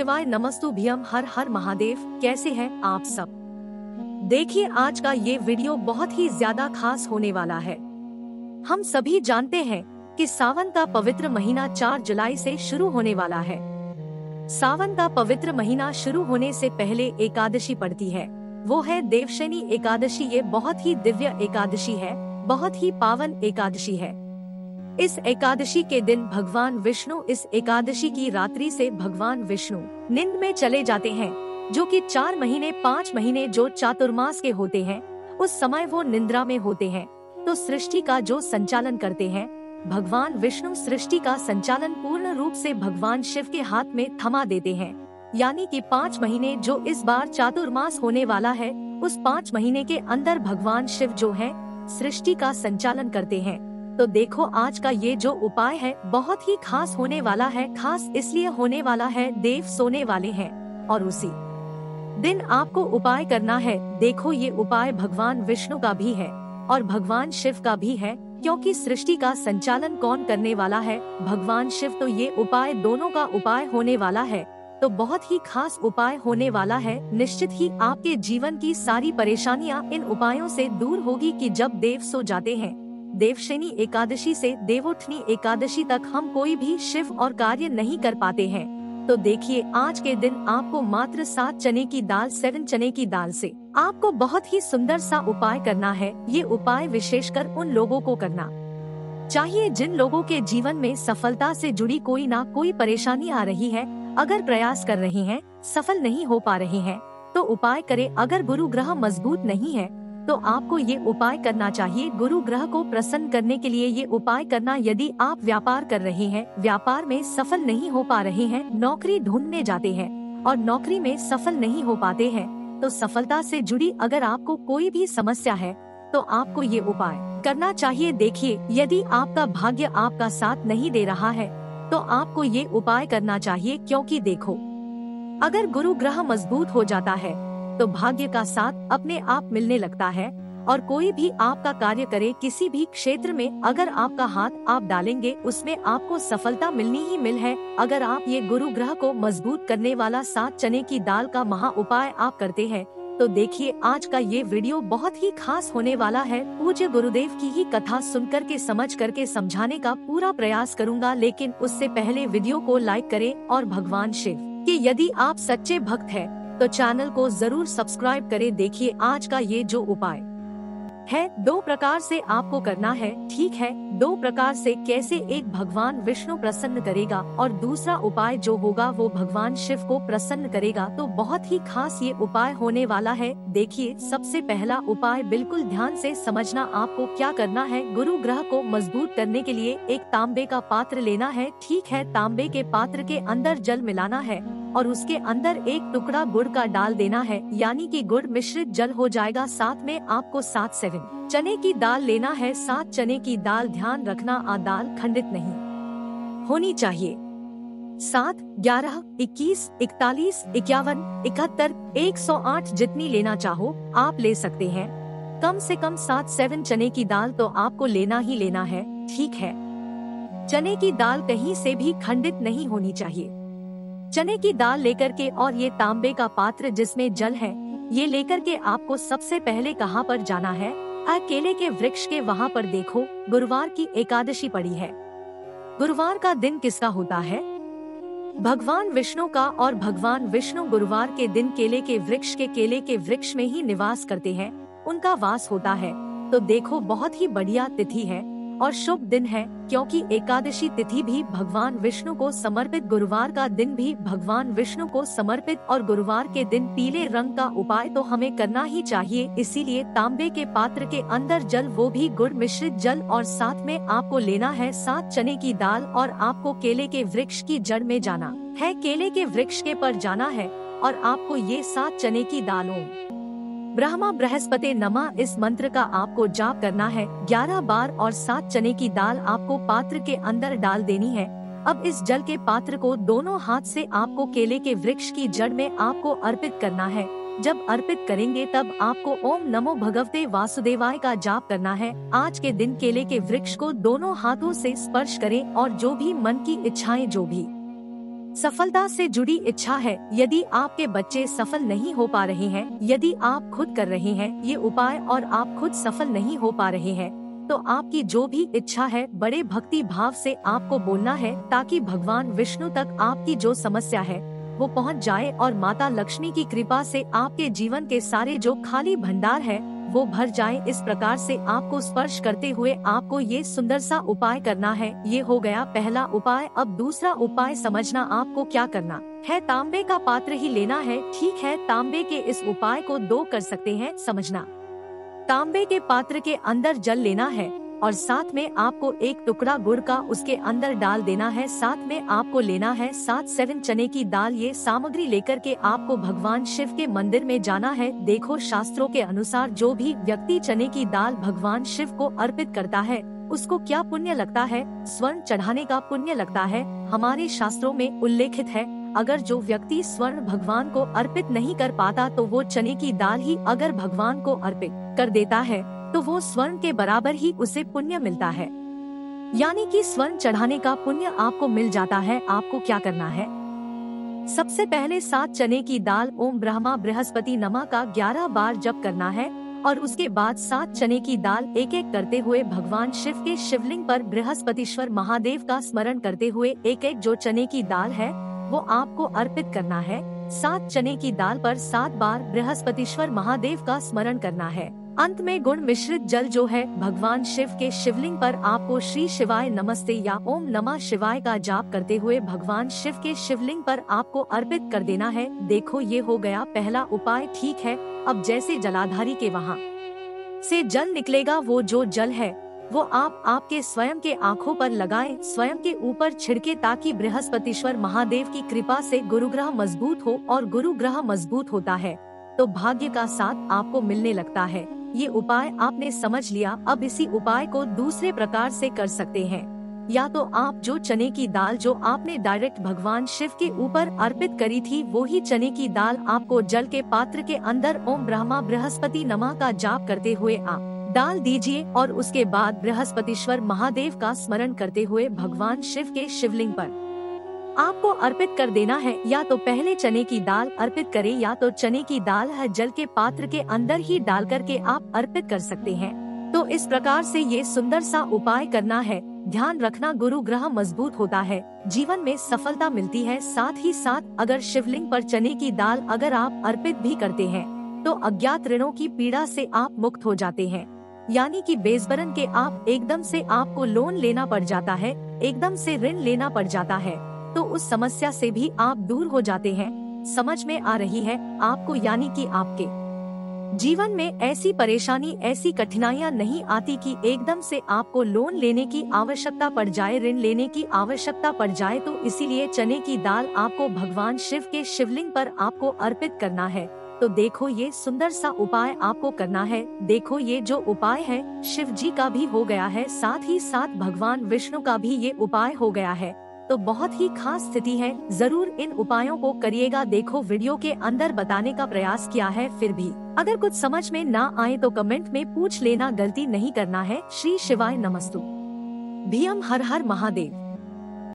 शिवाय नमस्तुभ्यम। हर हर महादेव। कैसे हैं आप सब? देखिए, आज का ये वीडियो बहुत ही ज्यादा खास होने वाला है। हम सभी जानते हैं कि सावन का पवित्र महीना 4 जुलाई से शुरू होने वाला है। सावन का पवित्र महीना शुरू होने से पहले एकादशी पड़ती है, वो है देवशयनी एकादशी। ये बहुत ही दिव्य एकादशी है, बहुत ही पावन एकादशी है। इस एकादशी के दिन भगवान विष्णु, इस एकादशी की रात्रि से भगवान विष्णु नींद में चले जाते हैं, जो कि 4 महीने 5 महीने जो चातुर्मास के होते हैं, उस समय वो निद्रा में होते हैं। तो सृष्टि का जो संचालन करते हैं भगवान विष्णु, सृष्टि का संचालन पूर्ण रूप से भगवान शिव के हाथ में थमा देते हैं। यानी कि 5 महीने जो इस बार चातुर्मास होने वाला है, उस 5 महीने के अंदर भगवान शिव जो है सृष्टि का संचालन करते हैं। तो देखो, आज का ये जो उपाय है बहुत ही खास होने वाला है। खास इसलिए होने वाला है, देव सोने वाले हैं और उसी दिन आपको उपाय करना है। देखो, ये उपाय भगवान विष्णु का भी है और भगवान शिव का भी है, क्योंकि सृष्टि का संचालन कौन करने वाला है? भगवान शिव। तो ये उपाय दोनों का उपाय होने वाला है, तो बहुत ही खास उपाय होने वाला है। निश्चित ही आपके जीवन की सारी परेशानियां इन उपायों से दूर होगी कि जब देव सो जाते हैं। देवशयनी एकादशी से देवोत्थानी एकादशी तक हम कोई भी शिव और कार्य नहीं कर पाते हैं। तो देखिए, आज के दिन आपको मात्र 7 चने की दाल, 7 चने की दाल से आपको बहुत ही सुंदर सा उपाय करना है। ये उपाय विशेषकर उन लोगों को करना चाहिए जिन लोगों के जीवन में सफलता से जुड़ी कोई ना कोई परेशानी आ रही है। अगर प्रयास कर रहे हैं, सफल नहीं हो पा रहे हैं, तो उपाय करें। अगर गुरु ग्रह मजबूत नहीं है, तो आपको ये उपाय करना चाहिए। गुरु ग्रह को प्रसन्न करने के लिए ये उपाय करना। यदि आप व्यापार कर रहे हैं, व्यापार में सफल नहीं हो पा रहे हैं, नौकरी ढूंढने जाते हैं और नौकरी में सफल नहीं हो पाते हैं, तो सफलता से जुड़ी अगर आपको कोई भी समस्या है, तो आपको ये उपाय करना चाहिए। देखिए, यदि आपका भाग्य आपका साथ नहीं दे रहा है, तो आपको ये उपाय करना चाहिए। क्योंकि देखो, अगर गुरु ग्रह मजबूत हो जाता है, तो भाग्य का साथ अपने आप मिलने लगता है और कोई भी आपका कार्य करे, किसी भी क्षेत्र में अगर आपका हाथ आप डालेंगे, उसमें आपको सफलता मिलनी ही मिल है। अगर आप ये गुरु ग्रह को मजबूत करने वाला 7 चने की दाल का महा उपाय आप करते हैं, तो देखिए, आज का ये वीडियो बहुत ही खास होने वाला है। पूज्य गुरुदेव की ही कथा सुनकर के समझ करके समझाने का पूरा प्रयास करूंगा, लेकिन उससे पहले वीडियो को लाइक करें और भगवान शिव के यदि आप सच्चे भक्त हैं, तो चैनल को जरूर सब्सक्राइब करें। देखिए, आज का ये जो उपाय है 2 प्रकार से आपको करना है, ठीक है? 2 प्रकार से कैसे? एक भगवान विष्णु प्रसन्न करेगा और दूसरा उपाय जो होगा वो भगवान शिव को प्रसन्न करेगा। तो बहुत ही खास ये उपाय होने वाला है। देखिए, सबसे पहला उपाय बिल्कुल ध्यान से समझना। आपको क्या करना है? गुरु ग्रह को मजबूत करने के लिए एक तांबे का पात्र लेना है, ठीक है? तांबे के पात्र के अंदर जल मिलाना है और उसके अंदर एक टुकड़ा गुड़ का डाल देना है, यानी कि गुड़ मिश्रित जल हो जाएगा। साथ में आपको 7 चने की दाल लेना है। 7 चने की दाल, ध्यान रखना, दाल खंडित नहीं होनी चाहिए। 7, 11, 21, 41, 51, 71, 108 जितनी लेना चाहो आप ले सकते हैं। कम से कम 7 चने की दाल तो आपको लेना ही लेना है, ठीक है? चने की दाल कहीं से भी खंडित नहीं होनी चाहिए। चने की दाल लेकर के और ये तांबे का पात्र जिसमें जल है, ये लेकर के आपको सबसे पहले कहाँ पर जाना है? केले के वृक्ष के वहाँ पर। देखो, गुरुवार की एकादशी पड़ी है। गुरुवार का दिन किसका होता है? भगवान विष्णु का। और भगवान विष्णु गुरुवार के दिन केले के वृक्ष में ही निवास करते हैं, उनका वास होता है। तो देखो, बहुत ही बढ़िया तिथि है और शुभ दिन है, क्योंकि एकादशी तिथि भी भगवान विष्णु को समर्पित, गुरुवार का दिन भी भगवान विष्णु को समर्पित, और गुरुवार के दिन पीले रंग का उपाय तो हमें करना ही चाहिए। इसीलिए तांबे के पात्र के अंदर जल, वो भी गुड़ मिश्रित जल, और साथ में आपको लेना है 7 चने की दाल और आपको केले के वृक्ष की जड़ में जाना है, केले के वृक्ष के पर जाना है और आपको ये 7 चने की दालों ब्रह्मा बृहस्पति नमः इस मंत्र का आपको जाप करना है 11 बार और 7 चने की दाल आपको पात्र के अंदर डाल देनी है। अब इस जल के पात्र को दोनों हाथ से आपको केले के वृक्ष की जड़ में आपको अर्पित करना है। जब अर्पित करेंगे तब आपको ओम नमो भगवते वासुदेवाय का जाप करना है। आज के दिन केले के वृक्ष को दोनों हाथों से स्पर्श करें और जो भी मन की इच्छाएं, जो भी सफलता से जुड़ी इच्छा है। यदि आपके बच्चे सफल नहीं हो पा रहे हैं, यदि आप खुद कर रहे हैं ये उपाय और आप खुद सफल नहीं हो पा रहे हैं, तो आपकी जो भी इच्छा है बड़े भक्ति भाव से आपको बोलना है, ताकि भगवान विष्णु तक आपकी जो समस्या है वो पहुंच जाए और माता लक्ष्मी की कृपा से आपके जीवन के सारे जो खाली भंडार है वो भर जाए। इस प्रकार से आपको स्पर्श करते हुए आपको ये सुंदर सा उपाय करना है। ये हो गया पहला उपाय। अब दूसरा उपाय समझना आपको क्या करना है। तांबे का पात्र ही लेना है, ठीक है। तांबे के इस उपाय को 2 कर सकते हैं। समझना, तांबे के पात्र के अंदर जल लेना है और साथ में आपको एक टुकड़ा गुड़ का उसके अंदर डाल देना है। साथ में आपको लेना है 7 चने की दाल। ये सामग्री लेकर के आपको भगवान शिव के मंदिर में जाना है। देखो, शास्त्रों के अनुसार जो भी व्यक्ति चने की दाल भगवान शिव को अर्पित करता है उसको क्या पुण्य लगता है? स्वर्ण चढ़ाने का पुण्य लगता है। हमारे शास्त्रों में उल्लेखित है, अगर जो व्यक्ति स्वर्ण भगवान को अर्पित नहीं कर पाता तो वो चने की दाल ही अगर भगवान को अर्पित कर देता है तो वो स्वर्ण के बराबर ही उसे पुण्य मिलता है। यानी कि स्वर्ण चढ़ाने का पुण्य आपको मिल जाता है। आपको क्या करना है? सबसे पहले 7 चने की दाल ओम ब्रह्मा बृहस्पति नमः का 11 बार जप करना है और उसके बाद 7 चने की दाल एक एक करते हुए भगवान शिव के शिवलिंग पर बृहस्पतिश्वर महादेव का स्मरण करते हुए एक एक जो चने की दाल है वो आपको अर्पित करना है। 7 चने की दाल पर 7 बार बृहस्पतिश्वर महादेव का स्मरण करना है। अंत में गुण मिश्रित जल जो है भगवान शिव के शिवलिंग पर आपको श्री शिवाय नमस्ते या ओम नमः शिवाय का जाप करते हुए भगवान शिव के शिवलिंग पर आपको अर्पित कर देना है। देखो, ये हो गया पहला उपाय, ठीक है। अब जैसे जलाधारी के वहाँ से जल निकलेगा, वो जो जल है वो आप आपके स्वयं के आँखों पर लगाएं, स्वयं के ऊपर छिड़के, ताकि बृहस्पतिश्वर महादेव की कृपा से गुरुग्रह मजबूत हो। और गुरुग्रह मजबूत होता है तो भाग्य का साथ आपको मिलने लगता है। ये उपाय आपने समझ लिया। अब इसी उपाय को दूसरे प्रकार से कर सकते हैं। या तो आप जो चने की दाल जो आपने डायरेक्ट भगवान शिव के ऊपर अर्पित करी थी वो ही चने की दाल आपको जल के पात्र के अंदर ओम ब्रह्मा बृहस्पति नमः का जाप करते हुए आप डाल दीजिए और उसके बाद बृहस्पतिश्वर महादेव का स्मरण करते हुए भगवान शिव के शिवलिंग पर आपको अर्पित कर देना है। या तो पहले चने की दाल अर्पित करें या तो चने की दाल है जल के पात्र के अंदर ही डाल करके आप अर्पित कर सकते हैं। तो इस प्रकार से ये सुंदर सा उपाय करना है। ध्यान रखना, गुरु ग्रह मजबूत होता है, जीवन में सफलता मिलती है। साथ ही साथ अगर शिवलिंग पर चने की दाल अगर आप अर्पित भी करते हैं तो अज्ञात ऋणों की पीड़ा से आप मुक्त हो जाते हैं। यानी कि बेसबरन के आप एकदम से आपको लोन लेना पड़ जाता है, एकदम से ऋण लेना पड़ जाता है, तो उस समस्या से भी आप दूर हो जाते हैं। समझ में आ रही है आपको? यानी कि आपके जीवन में ऐसी परेशानी, ऐसी कठिनाइयां नहीं आती कि एकदम से आपको लोन लेने की आवश्यकता पड़ जाए, ऋण लेने की आवश्यकता पड़ जाए। तो इसीलिए चने की दाल आपको भगवान शिव के शिवलिंग पर आपको अर्पित करना है। तो देखो, ये सुंदर सा उपाय आपको करना है। देखो, ये जो उपाय है शिव जी का भी हो गया है, साथ ही साथ भगवान विष्णु का भी ये उपाय हो गया है। तो बहुत ही खास स्थिति है, जरूर इन उपायों को करिएगा। देखो, वीडियो के अंदर बताने का प्रयास किया है, फिर भी अगर कुछ समझ में ना आए तो कमेंट में पूछ लेना, गलती नहीं करना है। श्री शिवाय नमस्तु। भीम हर हर महादेव।